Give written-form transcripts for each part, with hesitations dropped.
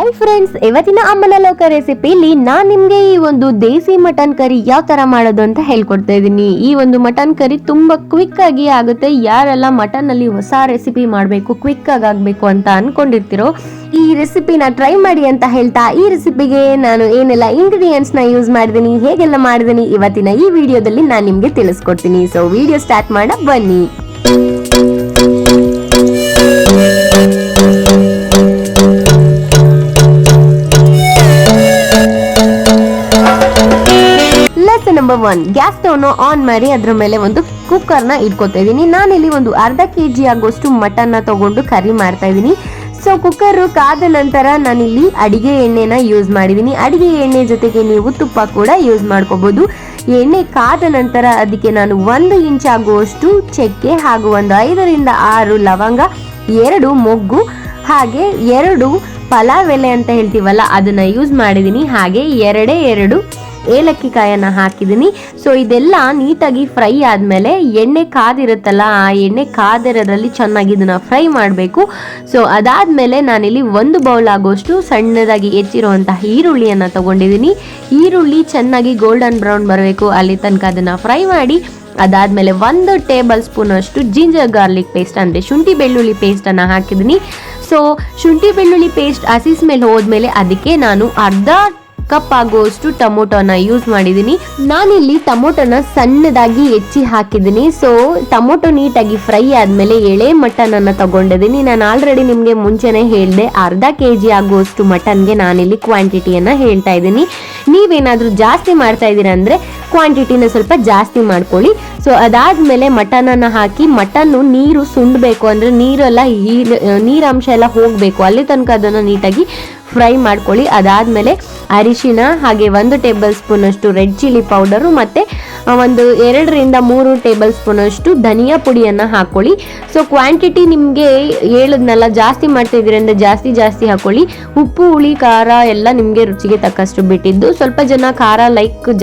Hi friends, ಇವತ್ತಿನ ಅಮ್ಮನ ಲೋಕ ರೆಸಿಪಿಲಿ ನಾನ್ ನಿಮ್ಗೆ ಈ ಒಂದು ದೇಸಿ ಮಟನ್ ಕರಿ ಯಾವ ತರ ಮಾಡೋದು ಅಂತ ಹೇಳ್ಕೊಡ್ತಾ ಇದ್ದೀನಿ. ಈ ಒಂದು ಮಟನ್ ಕರಿ ತುಂಬಾ ಕ್ವಿಕ್ ಆಗಿ ಆಗುತ್ತೆ. ಯಾರೆಲ್ಲ ಮಟನ್ ಅಲ್ಲಿ ಹೊಸ ರೆಸಿಪಿ ಮಾಡಬೇಕು, ಕ್ವಿಕ್ ಆಗಿ ಆಗ್ಬೇಕು ಅಂತ ಅನ್ಕೊಂಡಿರ್ತಿರೋ ಈ ರೆಸಿಪಿನ ಟ್ರೈ ಮಾಡಿ ಅಂತ ಹೇಳ್ತಾ, ಈ ರೆಸಿಪಿಗೆ ನಾನು ಏನೆಲ್ಲ ಇಂಗ್ರೀಡಿಯೆಂಟ್ಸ್ ನ ಯೂಸ್ ಮಾಡಿದೀನಿ, ಹೇಗೆಲ್ಲ ಮಾಡಿದೀನಿ ಇವತ್ತಿನ ಈ ವಿಡಿಯೋದಲ್ಲಿ ನಾನು ನಿಮ್ಗೆ ತಿಳಿಸ್ಕೊಡ್ತೀನಿ. ಸೊ ವಿಡಿಯೋ ಸ್ಟಾರ್ಟ್ ಮಾಡ ಬನ್ನಿ. ನಂಬರ್ 1, ಗ್ಯಾಸ್ ಸ್ಟವ್ ಆನ್ ಮಾಡಿ ಅದ್ರ ಮೇಲೆ ಒಂದು ಕುಕ್ಕರ್ ನ ಇಟ್ಕೋತಾ ಇದೀನಿ. ನಾನಿಲ್ಲಿ ಒಂದು ಅರ್ಧ ಕೆಜಿ ಆಗೋಷ್ಟು ಮಟನ್ ನ ತಗೊಂಡು ಕರಿ ಮಾಡ್ತಾ ಇದೀನಿ. ಸೊ ಕುಕ್ಕರ್ ಕಾದ ನಂತರ ನಾನಿಲ್ಲಿ ಅಡಿಗೆ ಎಣ್ಣೆನ ಯೂಸ್ ಮಾಡಿದೀನಿ. ಅಡಿಗೆ ಎಣ್ಣೆ ಜೊತೆಗೆ ನೀವು ತುಪ್ಪ ಕೂಡ ಯೂಸ್ ಮಾಡ್ಕೋಬಹುದು. ಎಣ್ಣೆ ಕಾದ ನಂತರ ಅದಕ್ಕೆ ನಾನು 1 ಇಂಚ್ ಆಗುವಷ್ಟು ಚಕ್ಕೆ ಹಾಗೂ ಒಂದು 5 ರಿಂದ 6 ಲವಂಗ, 2 ಮೊಗ್ಗು ಹಾಗೆ 2 ಪಲಾವ್ ಎಲೆ ಅಂತ ಹೇಳ್ತೀವಲ್ಲ ಅದನ್ನ ಯೂಸ್ ಮಾಡಿದೀನಿ. ಹಾಗೆ 2 ಏಲಕ್ಕಿ ಕಾಯನ್ನ ಹಾಕಿದೀನಿ. ಸೊ ಇದೆಲ್ಲ ನೀಟಾಗಿ ಫ್ರೈ ಆದ್ಮೇಲೆ ಎಣ್ಣೆ ಕಾದಿರುತ್ತಲ್ಲ, ಆ ಎಣ್ಣೆ ಕಾದಿರೋದ್ರಲ್ಲಿ ಚೆನ್ನಾಗಿ ಇದನ್ನ ಫ್ರೈ ಮಾಡಬೇಕು. ಸೊ ಅದಾದ್ಮೇಲೆ ನಾನಿಲ್ಲಿ 1 ಬೌಲ್ ಆಗೋಷ್ಟು ಸಣ್ಣದಾಗಿ ಹೆಚ್ಚಿರುವಂತಹ ಈರುಳ್ಳಿಯನ್ನ ತಗೊಂಡಿದ್ದೀನಿ. ಈರುಳ್ಳಿ ಚೆನ್ನಾಗಿ ಗೋಲ್ಡನ್ ಬ್ರೌನ್ ಬರಬೇಕು, ಅಲ್ಲಿ ತನಕ ಅದನ್ನ ಫ್ರೈ ಮಾಡಿ. ಅದಾದ್ಮೇಲೆ 1 ಟೇಬಲ್ ಸ್ಪೂನ್ ಅಷ್ಟು ಜಿಂಜರ್ ಗಾರ್ಲಿಕ್ ಪೇಸ್ಟ್ ಅಂದ್ರೆ ಶುಂಠಿ ಬೆಳ್ಳುಳ್ಳಿ ಪೇಸ್ಟ್ ಅನ್ನ ಹಾಕಿದೀನಿ. ಸೊ ಶುಂಠಿ ಬೆಳ್ಳುಳ್ಳಿ ಪೇಸ್ಟ್ ಹಸಿ ಸ್ಮೆಲ್ ಹೋದ್ಮೇಲೆ ಅದಕ್ಕೆ ನಾನು ಅರ್ಧ ಕಪ್ ಆಗುವಷ್ಟು ಟೊಮೊಟೊನ ಯೂಸ್ ಮಾಡಿದೀನಿ. ನಾನಿಲ್ಲಿ ಟೊಮೊಟೊನ ಸಣ್ಣದಾಗಿ ಹೆಚ್ಚಿ ಹಾಕಿದೀನಿ. ಸೊ ಟೊಮೊಟೊ ನೀಟಾಗಿ ಫ್ರೈ ಆದ್ಮೇಲೆ ಎಳೆ ಮಟನ್ ಅನ್ನ ತಗೊಂಡಿದ್ದೀನಿ. ನಾನು ಆಲ್ರೆಡಿ ನಿಮ್ಗೆ ಮುಂಚೆನೆ ಹೇಳ್ದೆ, ಅರ್ಧ ಕೆಜಿ ಆಗುವಷ್ಟು ಮಟನ್ಗೆ ನಾನಿಲ್ಲಿ ಕ್ವಾಂಟಿಟಿಯನ್ನ ಹೇಳ್ತಾ ಇದ್ದೀನಿ. ನೀವೇನಾದ್ರೂ ಜಾಸ್ತಿ ಮಾಡ್ತಾ ಇದೀರ ಅಂದ್ರೆ ಕ್ವಾಂಟಿಟಿನ ಸ್ವಲ್ಪ ಜಾಸ್ತಿ ಮಾಡ್ಕೊಳ್ಳಿ. ಸೊ ಅದಾದ್ಮೇಲೆ ಮಟನ್ ಅನ್ನ ಹಾಕಿ, ಮಟನ್ ನೀರು ಸುಂಡ್ಬೇಕು ಅಂದ್ರೆ ನೀರೆಲ್ಲ ನೀರಾಂಶ ಎಲ್ಲ ಹೋಗ್ಬೇಕು, ಅಲ್ಲಿ ತನಕ ಅದನ್ನ ನೀಟಾಗಿ ಫ್ರೈ ಮಾಡ್ಕೊಳ್ಳಿ. ಅದಾದ್ಮೇಲೆ ಅರಿಶಿನ ಹಾಗೆ 1 ಟೇಬಲ್ ಸ್ಪೂನ್ ಅಷ್ಟು ರೆಡ್ ಚಿಲ್ಲಿ ಪೌಡರು ಮತ್ತೆ ಒಂದು 2 ರಿಂದ 3 ಟೇಬಲ್ ಸ್ಪೂನ್ ಅಷ್ಟು ಧನಿಯಾ ಪುಡಿಯನ್ನ ಹಾಕೊಳ್ಳಿ. ಸೊ ಕ್ವಾಂಟಿಟಿ ನಿಮ್ಗೆ ಹೇಳಿದ್ನಲ್ಲ, ಜಾಸ್ತಿ ಮಾಡ್ತಾ ಇದೀರಿಂದ ಜಾಸ್ತಿ ಹಾಕೊಳ್ಳಿ. ಉಪ್ಪು, ಹುಳಿ, ಖಾರ ಎಲ್ಲ ನಿಮ್ಗೆ ರುಚಿಗೆ ತಕ್ಕಷ್ಟು ಬಿಟ್ಟಿದ್ದು. ಸ್ವಲ್ಪ ಜನ ಖಾರ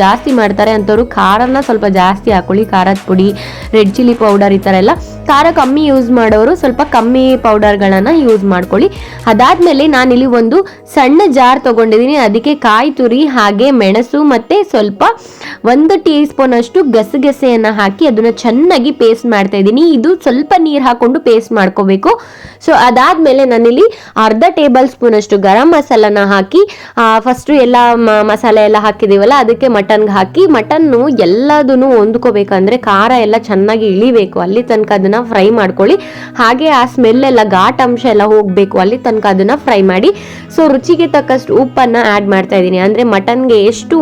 ಜಾಸ್ತಿ ಮಾಡ್ತಾರೆ ಅಂತವ್ರು ಖಾರನ ಸ್ವಲ್ಪ ಜಾಸ್ತಿ ಹಾಕೊಳ್ಳಿ. ಖಾರದ ಪುಡಿ, ರೆಡ್ ಚಿಲ್ಲಿ ಪೌಡರ್ ಈ ತರ ಎಲ್ಲ ಖಾರ ಕಮ್ಮಿ ಯೂಸ್ ಮಾಡೋರು ಸ್ವಲ್ಪ ಕಮ್ಮಿ ಪೌಡರ್ಗಳನ್ನ ಯೂಸ್ ಮಾಡ್ಕೊಳ್ಳಿ. ಅದಾದ್ಮೇಲೆ ನಾನಿಲ್ಲಿ ಒಂದು ಸಣ್ಣ ಜಾರ್ ತಗೊಂಡಿದ್ದೀನಿ. ಅದಕ್ಕೆ ಕಾಯಿ ತುರಿ ಹಾಗೆ ಮೆಣಸು ಮತ್ತೆ ಸ್ವಲ್ಪ 1 ಟೀ ಸ್ಪೂನ್ ಅಷ್ಟು ಗಸಗಸೆಯನ್ನ ಹಾಕಿ ಅದನ್ನ ಚೆನ್ನಾಗಿ ಪೇಸ್ಟ್ ಮಾಡ್ತಾ ಇದ್ದೀನಿ. ಇದು ಸ್ವಲ್ಪ ನೀರು ಹಾಕೊಂಡು ಪೇಸ್ಟ್ ಮಾಡ್ಕೋಬೇಕು. ಸೊ ಅದಾದ್ಮೇಲೆ ನಾನಿಲ್ಲಿ ಅರ್ಧ ಟೇಬಲ್ ಸ್ಪೂನ್ ಅಷ್ಟು ಗರಂ ಮಸಾಲನ ಹಾಕಿ ಫಸ್ಟ್ ಎಲ್ಲ ಮಸಾಲೆ ಎಲ್ಲ ಹಾಕಿದೀವಲ್ಲ ಅದಕ್ಕೆ ಮಟನ್ಗೆ ಹಾಕಿ, ಮಟನ್ನು ಎಲ್ಲದನ್ನು ಹೊಂದ್ಕೋಬೇಕಂದ್ರೆ ಖಾರ ಎಲ್ಲ ಚೆನ್ನಾಗಿ ಇಳಿಬೇಕು, ಅಲ್ಲಿ ತನಕ ಅದನ್ನ ಫ್ರೈ ಮಾಡ್ಕೊಳ್ಳಿ. ಹಾಗೆ ಆ ಸ್ಮೆಲ್ ಎಲ್ಲ ಘಾಟ್ ಅಂಶ ಎಲ್ಲ ಹೋಗ್ಬೇಕು, ಅಲ್ಲಿ ತನಕ ಅದನ್ನ ಫ್ರೈ ಮಾಡಿ. ಸೊ ರುಚಿಗೆ ತಕ್ಕಷ್ಟು ಉಪ್ಪನ್ನ ಆಡ್ ಮಾಡ್ತಾ ಇದ್ದೀನಿ. ಅಂದ್ರೆ ಮಟನ್ಗೆ ಎಷ್ಟು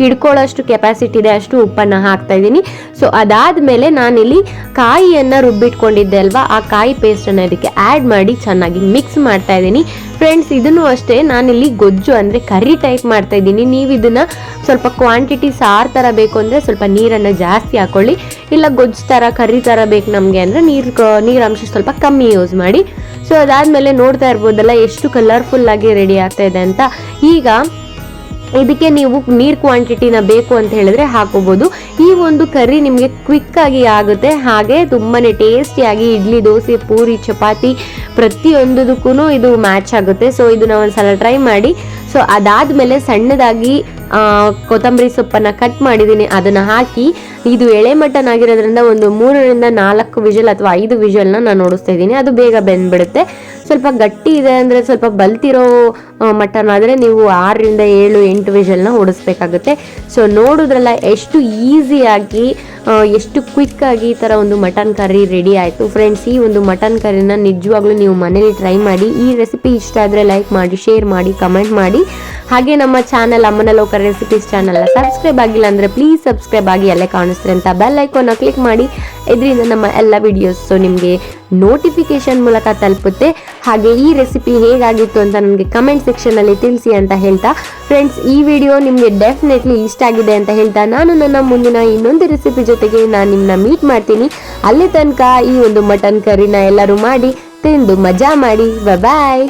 ಹಿಡ್ಕೊಳ್ಳೋಷ್ಟು ಕೆಪಾಸಿಟಿ ಇದೆ ಅಷ್ಟು ಉಪ್ಪನ್ನ ಹಾಕ್ತಾ ಇದ್ದೀನಿ. ಸೊ ಅದಾದ್ಮೇಲೆ ನಾನಿಲ್ಲಿ ಕಾಯಿಯನ್ನ ರುಬ್ಬಿಟ್ಕೊಂಡಿದ್ದೆ ಅಲ್ವಾ, ಆ ಕಾಯಿ ಪೇಸ್ಟ್ ಅನ್ನ ಇದಕ್ಕೆ ಆಡ್ ಮಾಡಿ ಚೆನ್ನಾಗಿ ಮಿಕ್ಸ್ ಮಾಡ್ತಾ ಇದ್ದೀನಿ. ಫ್ರೆಂಡ್ಸ್, ಇದನ್ನು ಅಷ್ಟೇ ನಾನಿಲ್ಲಿ ಗೊಜ್ಜು ಅಂದ್ರೆ ಕರಿ ಟೈಪ್ ಮಾಡ್ತಾ ಇದ್ದೀನಿ. ನೀವು ಇದನ್ನ ಸ್ವಲ್ಪ ಕ್ವಾಂಟಿಟಿ ಸಾರು ತರ ಬೇಕು ಅಂದ್ರೆ ಸ್ವಲ್ಪ ನೀರನ್ನ ಜಾಸ್ತಿ ಹಾಕೊಳ್ಳಿ, ಇಲ್ಲ ಗೊಜ್ಜು ತರ ಕರಿ ತರ ಬೇಕು ನಮ್ಗೆ ಅಂದ್ರೆ ನೀರಂಶ ಸ್ವಲ್ಪ ಕಮ್ಮಿ ಯೂಸ್ ಮಾಡಿ. ಸೊ ಅದಾದ್ಮೇಲೆ ನೋಡ್ತಾ ಇರ್ಬೋದಲ್ಲ ಎಷ್ಟು ಕಲರ್ಫುಲ್ ಆಗಿ ರೆಡಿ ಆಗ್ತಾ ಇದೆ ಅಂತ. ಈಗ ಇದಕ್ಕೆ ನೀವು ನೀರ್ ಕ್ವಾಂಟಿಟಿನ ಬೇಕು ಅಂತ ಹೇಳಿದ್ರೆ ಹಾಕೋಬಹುದು. ಈ ಒಂದು ಕರಿ ನಿಮ್ಗೆ ಕ್ವಿಕ್ ಆಗಿ ಆಗುತ್ತೆ, ಹಾಗೆ ತುಂಬಾನೇ ಟೇಸ್ಟಿಯಾಗಿ ಇಡ್ಲಿ, ದೋಸೆ, ಪೂರಿ, ಚಪಾತಿ ಪ್ರತಿಯೊಂದಕ್ಕೂ ಇದು ಮ್ಯಾಚ್ ಆಗುತ್ತೆ. ಸೊ ಇದನ್ನ ಒಂದ್ಸಲ ಟ್ರೈ ಮಾಡಿ. ಸೊ ಅದಾದ್ಮೇಲೆ ಸಣ್ಣದಾಗಿ ಕೊತ್ತಂಬರಿ ಸೊಪ್ಪನ್ನ ಕಟ್ ಮಾಡಿದೀನಿ, ಅದನ್ನ ಹಾಕಿ, ಇದು ಎಳೆ ಮಟನ್ ಆಗಿರೋದ್ರಿಂದ ಒಂದು 3 ರಿಂದ 4 ವಿಷಲ್ ಅಥವಾ 5 ವಿಷಲ್ನ ನಾನು ಓಡಿಸ್ತಾ ಇದ್ದೀನಿ. ಅದು ಬೇಗ ಬೆಂದ್ಬಿಡುತ್ತೆ. ಸ್ವಲ್ಪ ಗಟ್ಟಿ ಇದೆ ಅಂದ್ರೆ ಸ್ವಲ್ಪ ಬಲ್ತಿರೋ ಮಟನ್ ಆದ್ರೆ ನೀವು 6 ರಿಂದ 7, 8 ವಿಷಲ್ನ ಓಡಿಸ್ಬೇಕಾಗುತ್ತೆ. ಸೊ ನೋಡುದ್ರಲ್ಲ ಎಷ್ಟು ಈಸಿಯಾಗಿ ಎಷ್ಟು ಕ್ವಿಕ್ ಆಗಿ ಈ ತರ ಒಂದು ಮಟನ್ ಕರಿ ರೆಡಿ ಆಯ್ತು. ಫ್ರೆಂಡ್ಸ್, ಈ ಒಂದು ಮಟನ್ ಕರಿನ ನಿಜವಾಗ್ಲೂ ನೀವು ಮನೇಲಿ ಟ್ರೈ ಮಾಡಿ. ಈ ರೆಸಿಪಿ ಇಷ್ಟ ಆದ್ರೆ ಲೈಕ್ ಮಾಡಿ, ಶೇರ್ ಮಾಡಿ, ಕಮೆಂಟ್ ಮಾಡಿ. ಹಾಗೆ ನಮ್ಮ ಚಾನಲ್ ಅಮ್ಮನ ಲೋಕ ರೆಸಿಪೀಸ್ ಚಾನಲ್ ಸಬ್ಸ್ಕ್ರೈಬ್ ಆಗಿಲ್ಲ ಅಂದ್ರೆ ಪ್ಲೀಸ್ ಸಬ್ಸ್ಕ್ರೈಬ್ ಆಗಿ, ಅಲ್ಲೇ ಕಾಣಿಸ್ತಾರೆ ಅಂತ ಬೆಲ್ ಐಕಾನ್ ಕ್ಲಿಕ್ ಮಾಡಿ. ಇದರಿಂದ ನಮ್ಮ ಎಲ್ಲ ವಿಡಿಯೋಸ್ ನಿಮಗೆ ನೋಟಿಫಿಕೇಶನ್ ಮೂಲಕ ತಲುಪುತ್ತೆ. ಹಾಗೆ ಈ ರೆಸಿಪಿ ಹೇಗಾಗಿತ್ತು ಅಂತ ನನಗೆ ಕಮೆಂಟ್ ಸೆಕ್ಷನ್ ಅಲ್ಲಿ ತಿಳಿಸಿ ಅಂತ ಹೇಳ್ತಾ, ಫ್ರೆಂಡ್ಸ್ ಈ ವಿಡಿಯೋ ನಿಮಗೆ ಡೆಫಿನೆಟ್ಲಿ ಇಷ್ಟ ಆಗಿದೆ ಅಂತ ಹೇಳ್ತಾ, ನಾನು ನನ್ನ ಮುಂದಿನ ಇನ್ನೊಂದು ರೆಸಿಪಿ ಜೊತೆಗೆ ನಾನು ನಿಮ್ಮನ್ನ ಮೀಟ್ ಮಾಡ್ತೀನಿ. ಅಲ್ಲಿ ತನಕ ಈ ಒಂದು ಮಟನ್ ಕರಿನ ಎಲ್ಲರೂ ಮಾಡಿ ತಿಂದು ಮಜಾ ಮಾಡಿ. ಬಾಯ್.